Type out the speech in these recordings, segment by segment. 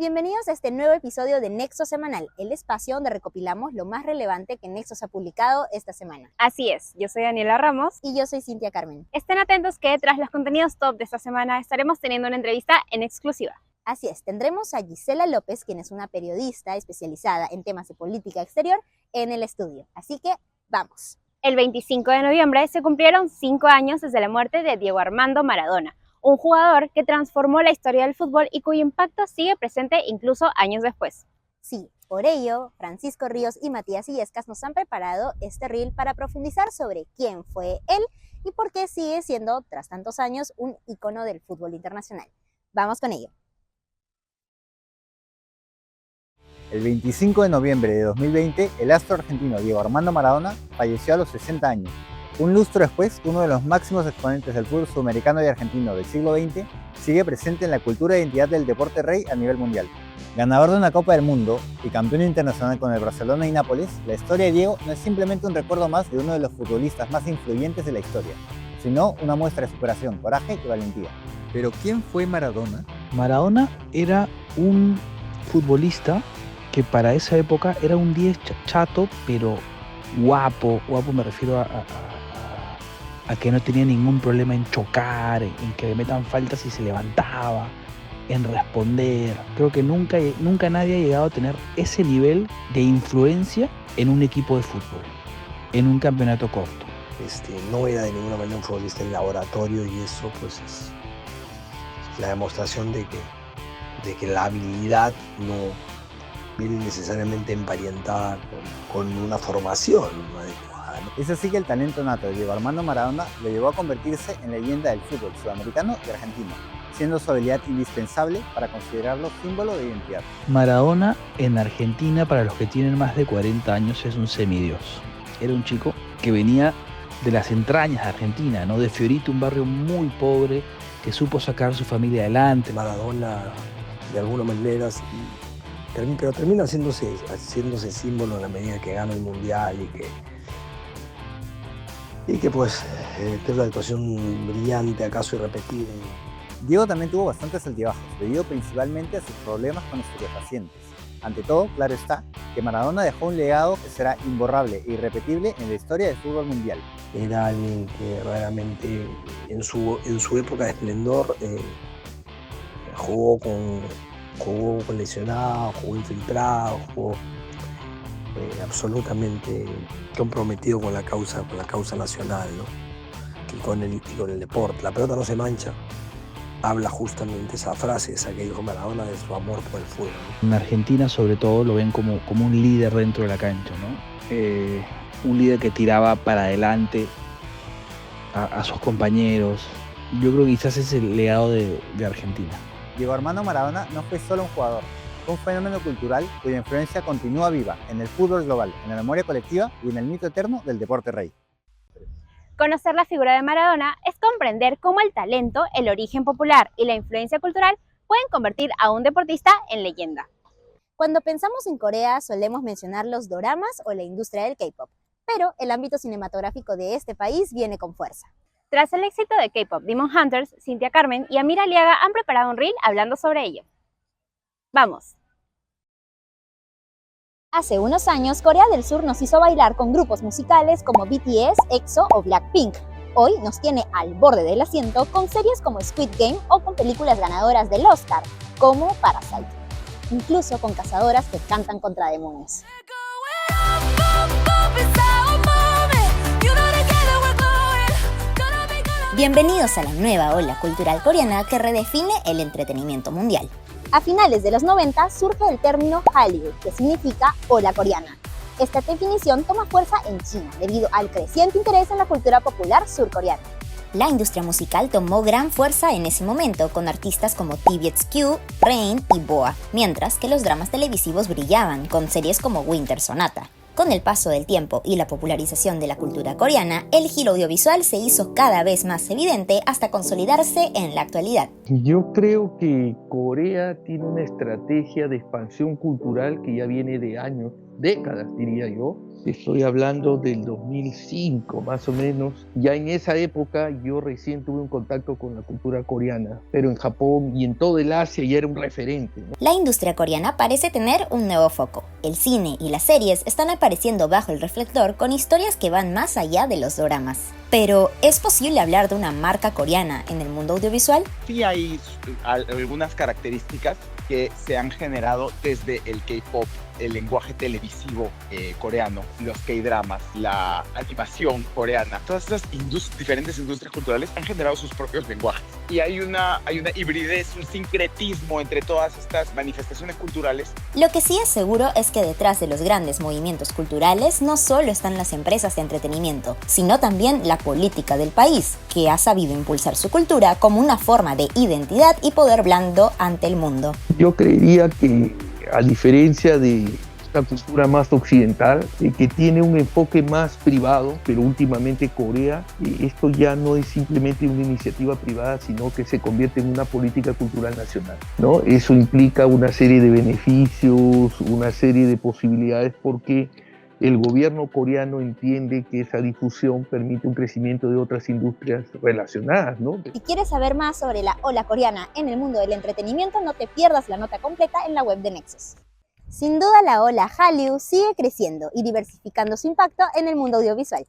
Bienvenidos a este nuevo episodio de Nexo Semanal, el espacio donde recopilamos lo más relevante que Nexos ha publicado esta semana. Así es, yo soy Daniela Ramos. Y yo soy Cintia Carmen. Estén atentos que tras los contenidos top de esta semana estaremos teniendo una entrevista en exclusiva. Así es, tendremos a Gisela López, quien es una periodista especializada en temas de política exterior, en el estudio. Así que, vamos. El 25 de noviembre se cumplieron 5 años desde la muerte de Diego Armando Maradona, un jugador que transformó la historia del fútbol y cuyo impacto sigue presente incluso años después. Sí, por ello, Francisco Ríos y Matías Illescas nos han preparado este reel para profundizar sobre quién fue él y por qué sigue siendo, tras tantos años, un ícono del fútbol internacional. Vamos con ello. El 25 de noviembre de 2020, el astro argentino Diego Armando Maradona falleció a los 60 años. Un lustro después, uno de los máximos exponentes del fútbol sudamericano y argentino del siglo XX sigue presente en la cultura e identidad del deporte rey a nivel mundial. Ganador de una Copa del Mundo y campeón internacional con el Barcelona y Nápoles, la historia de Diego no es simplemente un recuerdo más de uno de los futbolistas más influyentes de la historia, sino una muestra de superación, coraje y valentía. ¿Pero quién fue Maradona? Maradona era un futbolista que para esa época era un 10 chato, pero guapo me refiero a que no tenía ningún problema en chocar, en que le metan faltas y se levantaba, en responder. Creo que nunca nadie ha llegado a tener ese nivel de influencia en un equipo de fútbol, en un campeonato corto. No era de ninguna manera un futbolista en laboratorio, y eso pues es la demostración de que la habilidad no viene necesariamente emparentada con una formación adecuada, ¿no? Es así que el talento nato de Diego Armando Maradona lo llevó a convertirse en leyenda del fútbol sudamericano y argentino, siendo su habilidad indispensable para considerarlo símbolo de identidad. Maradona en Argentina, para los que tienen más de 40 años, es un semidios. Era un chico que venía de las entrañas de Argentina, ¿no? De Fiorito, un barrio muy pobre, que supo sacar a su familia adelante. Maradona, de alguna manera, pero termina haciéndose símbolo en la medida que gana el Mundial y que pues tiene una actuación brillante, acaso irrepetible. Diego también tuvo bastantes altibajos, debido principalmente a sus problemas con estupefacientes. Ante todo, claro está, que Maradona dejó un legado que será imborrable e irrepetible en la historia del fútbol mundial. Era alguien que realmente en su época de esplendor jugó con lesionados, jugó infiltrado, jugó absolutamente comprometido con la causa nacional, ¿no? Y con el deporte. La pelota no se mancha. Habla justamente esa frase, esa que dijo Maradona, de su amor por el fútbol, ¿no? En Argentina, sobre todo, lo ven como un líder dentro de la cancha, ¿no? Un líder que tiraba para adelante a sus compañeros. Yo creo que quizás es el legado de Argentina. Diego Armando Maradona no fue solo un jugador, fue un fenómeno cultural cuya influencia continúa viva en el fútbol global, en la memoria colectiva y en el mito eterno del deporte rey. Conocer la figura de Maradona es comprender cómo el talento, el origen popular y la influencia cultural pueden convertir a un deportista en leyenda. Cuando pensamos en Corea solemos mencionar los doramas o la industria del K-pop, pero el ámbito cinematográfico de este país viene con fuerza. Tras el éxito de K-pop Demon Hunters, Cintia Carmen y Amira Aliaga han preparado un reel hablando sobre ello. ¡Vamos! Hace unos años, Corea del Sur nos hizo bailar con grupos musicales como BTS, EXO o Blackpink. Hoy nos tiene al borde del asiento con series como Squid Game o con películas ganadoras del Oscar, como Parasite. Incluso con cazadoras que cantan contra demonios. Bienvenidos a la nueva ola cultural coreana que redefine el entretenimiento mundial. A finales de los 90 surge el término Hallyu, que significa ola coreana. Esta definición toma fuerza en China debido al creciente interés en la cultura popular surcoreana. La industria musical tomó gran fuerza en ese momento con artistas como TVXQ, Rain y BoA, mientras que los dramas televisivos brillaban con series como Winter Sonata. Con el paso del tiempo y la popularización de la cultura coreana, el giro audiovisual se hizo cada vez más evidente hasta consolidarse en la actualidad. Yo creo que Corea tiene una estrategia de expansión cultural que ya viene de años. décadas, diría yo. Estoy hablando del 2005, más o menos. Ya en esa época yo recién tuve un contacto con la cultura coreana, pero en Japón y en todo el Asia ya era un referente, ¿no? La industria coreana parece tener un nuevo foco. El cine y las series están apareciendo bajo el reflector con historias que van más allá de los doramas. Pero, ¿es posible hablar de una marca coreana en el mundo audiovisual? Sí hay algunas características que se han generado desde el K-pop, el lenguaje televisivo coreano, los K-dramas, la animación coreana. Todas estas diferentes industrias culturales han generado sus propios lenguajes. Y hay una hibridez, un sincretismo entre todas estas manifestaciones culturales. Lo que sí es seguro es que detrás de los grandes movimientos culturales no solo están las empresas de entretenimiento, sino también la política del país, que ha sabido impulsar su cultura como una forma de identidad y poder blando ante el mundo. Yo creería que, a diferencia de la cultura más occidental, que tiene un enfoque más privado, pero últimamente Corea, esto ya no es simplemente una iniciativa privada, sino que se convierte en una política cultural nacional, ¿no? Eso implica una serie de beneficios, una serie de posibilidades, porque el gobierno coreano entiende que esa difusión permite un crecimiento de otras industrias relacionadas, ¿no? Si quieres saber más sobre la ola coreana en el mundo del entretenimiento, no te pierdas la nota completa en la web de Nexus. Sin duda, la ola Hallyu sigue creciendo y diversificando su impacto en el mundo audiovisual.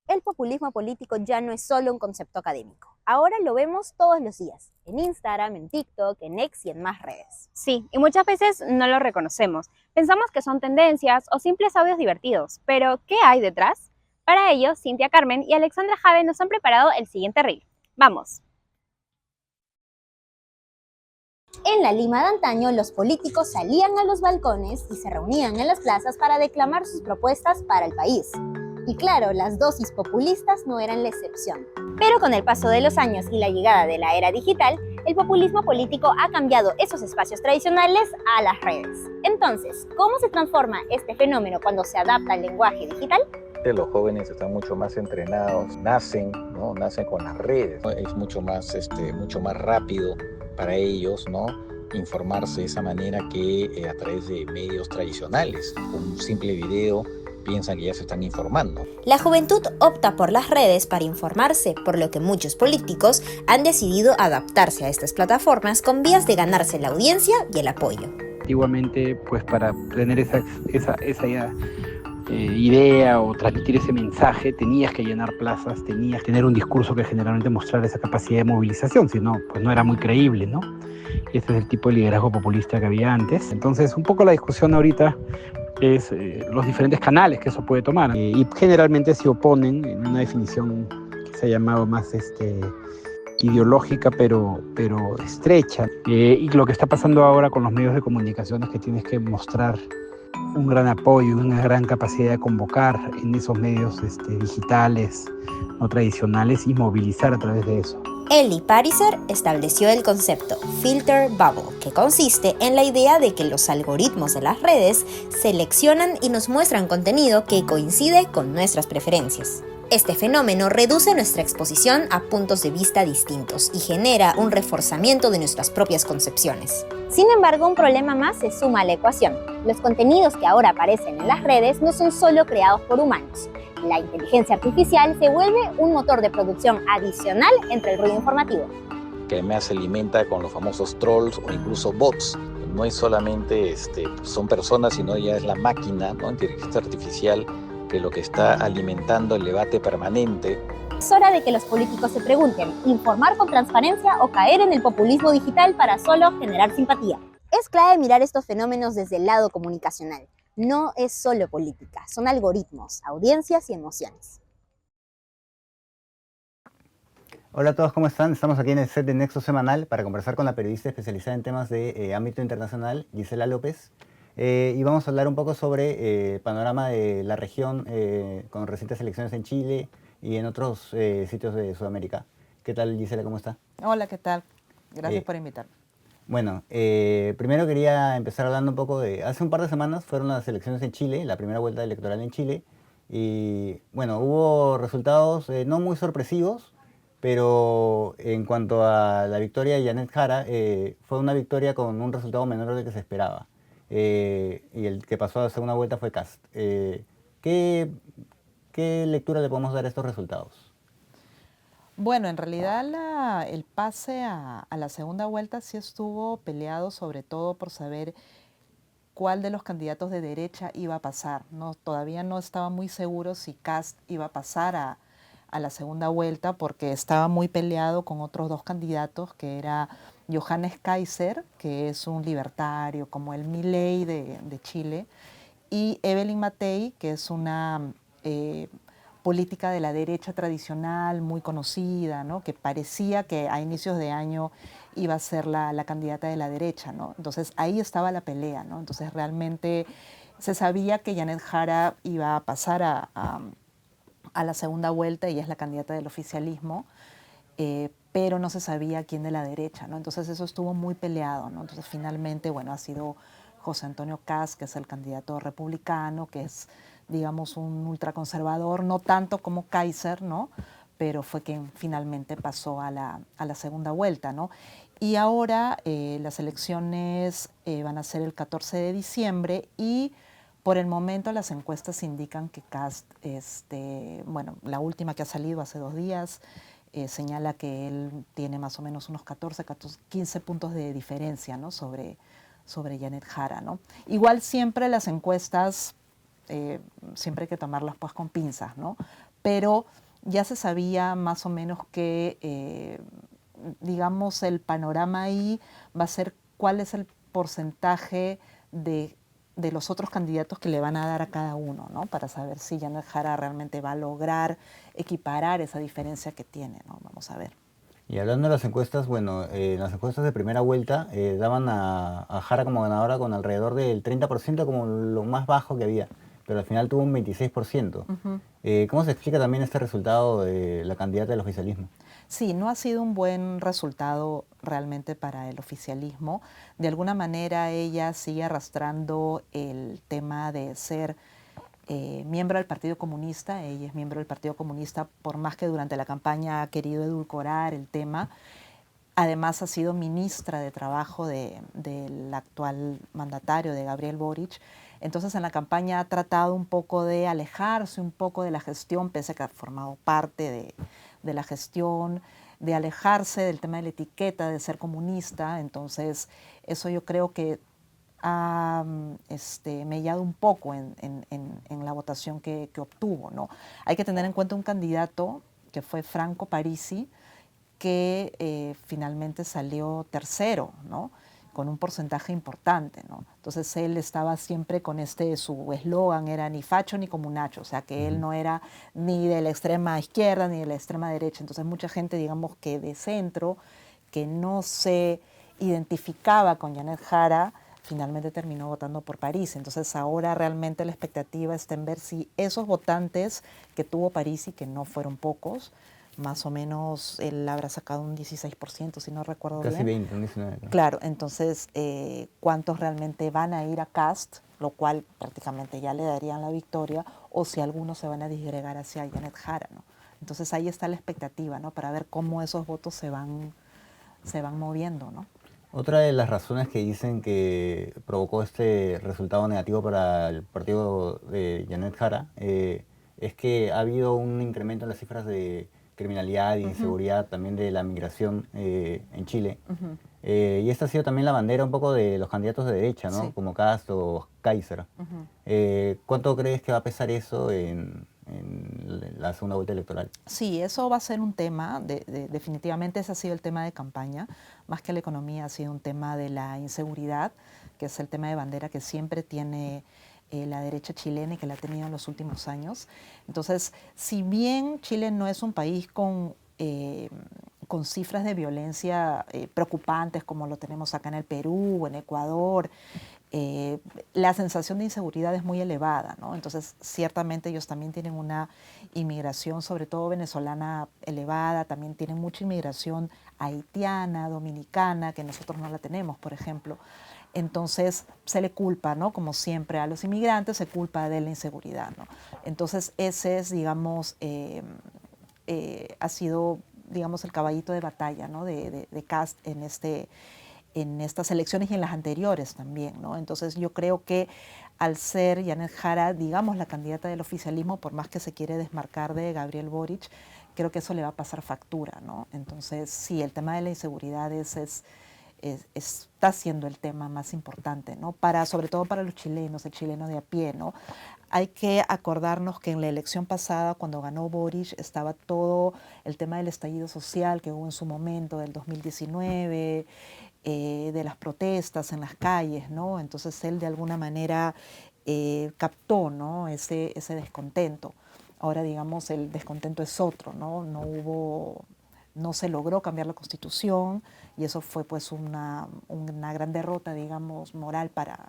El populismo político ya no es solo un concepto académico. Ahora lo vemos todos los días, en Instagram, en TikTok, en X y en más redes. Sí, y muchas veces no lo reconocemos. Pensamos que son tendencias o simples audios divertidos, pero ¿qué hay detrás? Para ello, Cintia Carmen y Alexandra Jade nos han preparado el siguiente reel. ¡Vamos! En la Lima de antaño, los políticos salían a los balcones y se reunían en las plazas para declamar sus propuestas para el país. Y claro, las dosis populistas no eran la excepción. Pero con el paso de los años y la llegada de la era digital, el populismo político ha cambiado esos espacios tradicionales a las redes. Entonces, ¿cómo se transforma este fenómeno cuando se adapta al lenguaje digital? Los jóvenes están mucho más entrenados, nacen con las redes, ¿no? Es mucho más rápido para ellos, ¿no?, informarse de esa manera que a través de medios tradicionales. Con un simple video piensan que ya se están informando. La juventud opta por las redes para informarse, por lo que muchos políticos han decidido adaptarse a estas plataformas con vías de ganarse la audiencia y el apoyo. Antiguamente, pues para tener esa idea o transmitir ese mensaje, tenías que llenar plazas, tenías que tener un discurso que generalmente mostrara esa capacidad de movilización, si no, pues no era muy creíble, ¿no? Y este es el tipo de liderazgo populista que había antes. Entonces, un poco la discusión ahorita es los diferentes canales que eso puede tomar. Y generalmente se oponen en una definición que se ha llamado más ideológica, pero estrecha. Y lo que está pasando ahora con los medios de comunicación es que tienes que mostrar un gran apoyo, una gran capacidad de convocar en esos medios digitales, no tradicionales, y movilizar a través de eso. Eli Pariser estableció el concepto Filter Bubble, que consiste en la idea de que los algoritmos de las redes seleccionan y nos muestran contenido que coincide con nuestras preferencias. Este fenómeno reduce nuestra exposición a puntos de vista distintos y genera un reforzamiento de nuestras propias concepciones. Sin embargo, un problema más se suma a la ecuación. Los contenidos que ahora aparecen en las redes no son solo creados por humanos. La inteligencia artificial se vuelve un motor de producción adicional entre el ruido informativo. Que además se alimenta con los famosos trolls o incluso bots. No es solamente son personas, sino ya es la máquina, ¿no?, inteligencia artificial, que lo que está alimentando el debate permanente. Es hora de que los políticos se pregunten, ¿informar con transparencia o caer en el populismo digital para solo generar simpatía? Es clave mirar estos fenómenos desde el lado comunicacional. No es solo política, son algoritmos, audiencias y emociones. Hola a todos, ¿cómo están? Estamos aquí en el set de Nexo Semanal para conversar con la periodista especializada en temas de ámbito internacional, Gisela López. Y vamos a hablar un poco sobre el panorama de la región con recientes elecciones en Chile y en otros sitios de Sudamérica. ¿Qué tal, Gisela? ¿Cómo está? Hola, ¿qué tal? Gracias por invitarme. Bueno, primero quería empezar hablando un poco de... Hace un par de semanas fueron las elecciones en Chile, la primera vuelta electoral en Chile, y bueno, hubo resultados no muy sorpresivos, pero en cuanto a la victoria de Janet Jara, fue una victoria con un resultado menor del que se esperaba. y el que pasó a la segunda vuelta fue Kast. ¿Qué lectura le podemos dar a estos resultados? Bueno, en realidad el pase a la segunda vuelta sí estuvo peleado, sobre todo por saber cuál de los candidatos de derecha iba a pasar, ¿no? Todavía no estaba muy seguro si Kast iba a pasar a la segunda vuelta porque estaba muy peleado con otros dos candidatos, que era Johannes Kaiser, que es un libertario como el Milei de Chile, y Evelyn Matei, que es una política de la derecha tradicional muy conocida, ¿no? Que parecía que a inicios de año iba a ser la candidata de la derecha, ¿no? Entonces ahí estaba la pelea, ¿no? Entonces realmente se sabía que Janet Jara iba a pasar a la segunda vuelta y es la candidata del oficialismo, pero no se sabía quién de la derecha, ¿no? Entonces eso estuvo muy peleado, ¿no? Entonces finalmente, bueno, ha sido José Antonio Kast, que es el candidato republicano, que es, digamos, un ultraconservador, no tanto como Kaiser, ¿no? Pero fue quien finalmente pasó a la segunda vuelta, ¿no? Y ahora las elecciones van a ser el 14 de diciembre y por el momento las encuestas indican que Kast, bueno, la última que ha salido hace 2 días, señala que él tiene más o menos unos 15 puntos de diferencia, ¿no? sobre Janet Jara, ¿no? Igual siempre las encuestas, siempre hay que tomarlas pues con pinzas, ¿no? Pero ya se sabía más o menos que, digamos, el panorama ahí va a ser cuál es el porcentaje de los otros candidatos que le van a dar a cada uno, ¿no? Para saber si Janet Jara realmente va a lograr equiparar esa diferencia que tiene, ¿no? Vamos a ver. Y hablando de las encuestas, bueno, las encuestas de primera vuelta daban a Jara como ganadora con alrededor del 30%, como lo más bajo que había, pero al final tuvo un 26%. ¿Cómo se explica también este resultado de la candidata del oficialismo? Sí, no ha sido un buen resultado realmente para el oficialismo. De alguna manera ella sigue arrastrando el tema de ser miembro del Partido Comunista. Ella es miembro del Partido Comunista, por más que durante la campaña ha querido edulcorar el tema. Además ha sido ministra de Trabajo del actual mandatario, de Gabriel Boric. Entonces en la campaña ha tratado un poco de alejarse un poco de la gestión, pese a que ha formado parte de la gestión, de alejarse del tema de la etiqueta, de ser comunista. Entonces eso yo creo que ha mellado un poco en la votación que obtuvo, ¿no? Hay que tener en cuenta un candidato que fue Franco Parisi, que finalmente salió tercero, ¿no? Con un porcentaje importante, ¿no? Entonces él estaba siempre con su eslogan era ni facho ni comunacho, o sea que él no era ni de la extrema izquierda ni de la extrema derecha. Entonces mucha gente, digamos que de centro, que no se identificaba con Janet Jara, finalmente terminó votando por Parisi. Entonces ahora realmente la expectativa está en ver si esos votantes que tuvo Parisi, que no fueron pocos, más o menos él habrá sacado un 16%, si no recuerdo bien. Casi 20, un 19. Claro, entonces cuántos realmente van a ir a Kast, lo cual prácticamente ya le darían la victoria, o si algunos se van a disgregar hacia Janet Jara, ¿no? Entonces ahí está la expectativa, ¿no? Para ver cómo esos votos se van moviendo, ¿no? Otra de las razones que dicen que provocó este resultado negativo para el partido de Janet Jara es que ha habido un incremento en las cifras de criminalidad y inseguridad, también de la migración en Chile. Y esta ha sido también la bandera un poco de los candidatos de derecha, ¿no? Sí. Como Kast o Kaiser. ¿Cuánto crees que va a pesar eso en la segunda vuelta electoral? Sí, eso va a ser un tema, definitivamente ese ha sido el tema de campaña, más que la economía ha sido un tema de la inseguridad, que es el tema de bandera que siempre tiene la derecha chilena y que la ha tenido en los últimos años. Entonces, si bien Chile no es un país con cifras de violencia preocupantes como lo tenemos acá en el Perú o en Ecuador, la sensación de inseguridad es muy elevada, ¿no? Entonces, ciertamente ellos también tienen una inmigración, sobre todo venezolana, elevada, también tienen mucha inmigración haitiana, dominicana, que nosotros no la tenemos, por ejemplo. Entonces, se le culpa, ¿no? Como siempre a los inmigrantes, se culpa de la inseguridad, ¿no? Entonces, ese es, digamos, ha sido, digamos, el caballito de batalla, ¿no? de Kast en en estas elecciones y en las anteriores también, ¿no? Entonces yo creo que al ser Janet Jara, digamos, la candidata del oficialismo, por más que se quiere desmarcar de Gabriel Boric, creo que eso le va a pasar factura, ¿no? Entonces sí, el tema de la inseguridad está siendo el tema más importante, ¿no? Sobre todo para los chilenos, el chileno de a pie, ¿no? Hay que acordarnos que en la elección pasada, cuando ganó Boric, estaba todo el tema del estallido social que hubo en su momento, del 2019, de las protestas en las calles, ¿no? Entonces él de alguna manera captó, ¿no? ese descontento. Ahora, digamos, el descontento es otro, ¿no? No se logró cambiar la Constitución y eso fue pues una gran derrota, digamos, moral para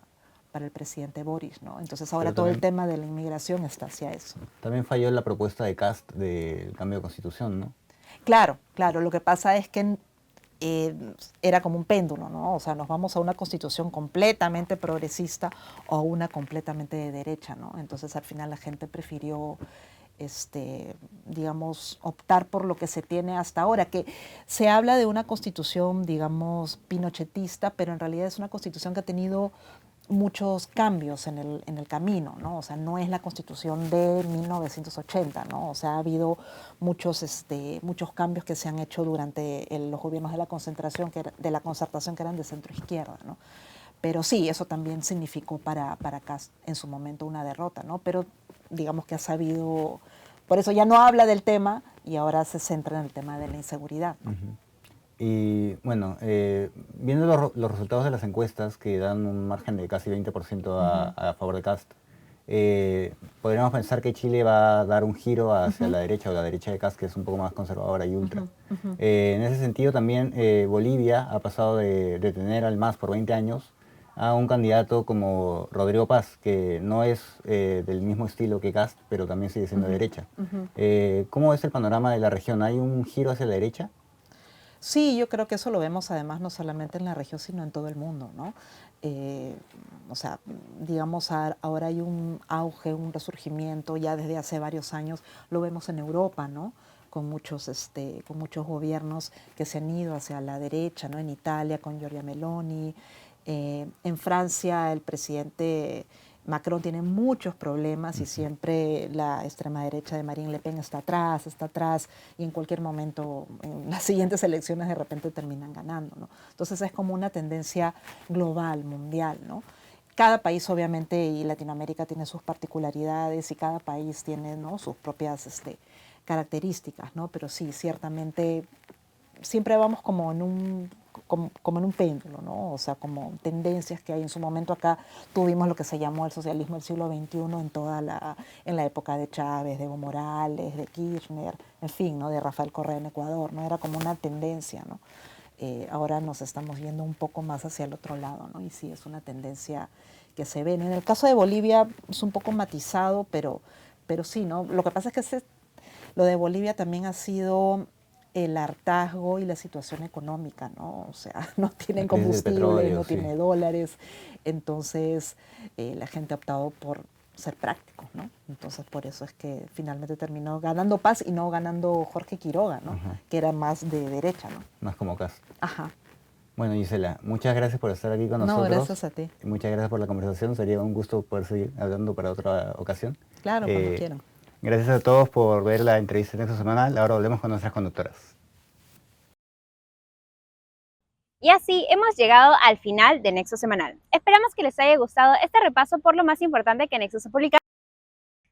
el presidente Boric, ¿no? Entonces ahora todo el tema de la inmigración está hacia eso. También falló la propuesta de Kast del cambio de Constitución, ¿no? Claro, lo que pasa es que era como un péndulo, ¿no? O sea, nos vamos a una constitución completamente progresista o a una completamente de derecha, ¿no? Entonces al final la gente prefirió digamos, optar por lo que se tiene hasta ahora, que se habla de una constitución, digamos, pinochetista, pero en realidad es una constitución que ha tenido muchos cambios en el camino, ¿no? O sea, no es la constitución de 1980, ¿no? O sea, ha habido muchos cambios que se han hecho durante los gobiernos de la concertación, que eran de centro izquierda, ¿no? Pero sí, eso también significó para Kast en su momento una derrota, ¿no? Pero digamos que ha sabido, por eso ya no habla del tema y ahora se centra en el tema de la inseguridad, ¿no? Y bueno, viendo los resultados de las encuestas que dan un margen de casi 20% a favor de Kast, podríamos pensar que Chile va a dar un giro hacia la derecha o la derecha de Kast, que es un poco más conservadora y ultra. En ese sentido también Bolivia ha pasado de tener al MAS por 20 años a un candidato como Rodrigo Paz, que no es del mismo estilo que Kast, pero también sigue siendo de derecha. ¿Cómo es el panorama de la región? ¿Hay un giro hacia la derecha? Sí, yo creo que eso lo vemos además no solamente en la región, sino en todo el mundo, ¿no? O sea, digamos, ahora hay un auge, un resurgimiento ya desde hace varios años, lo vemos en Europa, ¿no? Con muchos gobiernos que se han ido hacia la derecha, ¿no? En Italia con Giorgia Meloni, en Francia el presidente Macron tiene muchos problemas y siempre la extrema derecha de Marine Le Pen está atrás y en cualquier momento en las siguientes elecciones de repente terminan ganando, ¿no? Entonces es como una tendencia global, mundial, ¿no? Cada país obviamente y Latinoamérica tiene sus particularidades y cada país tiene, ¿no?, sus propias características, ¿no? Pero sí, ciertamente siempre vamos como en un péndulo, ¿no? O sea, como tendencias que hay. En su momento acá tuvimos lo que se llamó el socialismo del siglo XXI en la época de Chávez, de Evo Morales, de Kirchner, en fin, ¿no? De Rafael Correa en Ecuador, ¿no? Era como una tendencia, ¿no? Ahora nos estamos yendo un poco más hacia el otro lado, ¿no? Y sí, es una tendencia que se ve, ¿no? En el caso de Bolivia es un poco matizado, pero sí, ¿no? Lo que pasa es que lo de Bolivia también ha sido el hartazgo y la situación económica, ¿no? O sea, no tienen combustible, no tiene dólares, entonces la gente ha optado por ser prácticos, ¿no? Entonces por eso es que finalmente terminó ganando Paz y no ganando Jorge Quiroga, ¿no? Que era más de derecha, ¿no? Más como Kast. Ajá. Bueno, Gisela, muchas gracias por estar aquí con nosotros. No, gracias a ti. Muchas gracias por la conversación, sería un gusto poder seguir hablando para otra ocasión. Claro, cuando quieran. Gracias a todos por ver la entrevista de Nexo Semanal. Ahora volvemos con nuestras conductoras. Y así hemos llegado al final de Nexo Semanal. Esperamos que les haya gustado este repaso por lo más importante que Nexo se publica.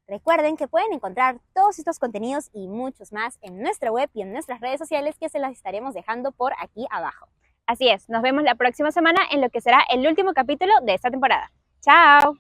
Recuerden que pueden encontrar todos estos contenidos y muchos más en nuestra web y en nuestras redes sociales que se las estaremos dejando por aquí abajo. Así es, nos vemos la próxima semana en lo que será el último capítulo de esta temporada. ¡Chao!